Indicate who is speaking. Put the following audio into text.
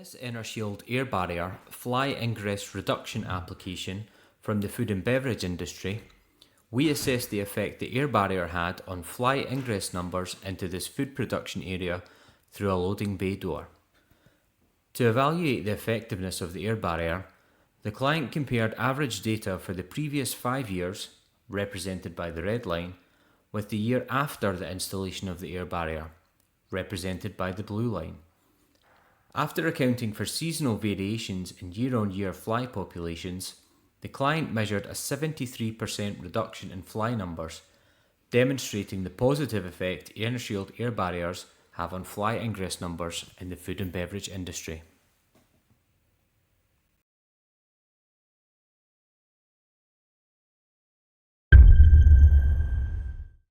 Speaker 1: this Enershield Air Barrier fly ingress reduction application from the food and beverage industry, we assessed the effect the air barrier had on fly ingress numbers into this food production area through a loading bay door. To evaluate the effectiveness of the air barrier, the client compared average data for the previous 5 years, represented by the red line, with the year after the installation of the air barrier, represented by the blue line. After accounting for seasonal variations in year-on-year fly populations, the client measured a 73% reduction in fly numbers, demonstrating the positive effect Enershield air barriers have on fly ingress numbers in the food and beverage industry.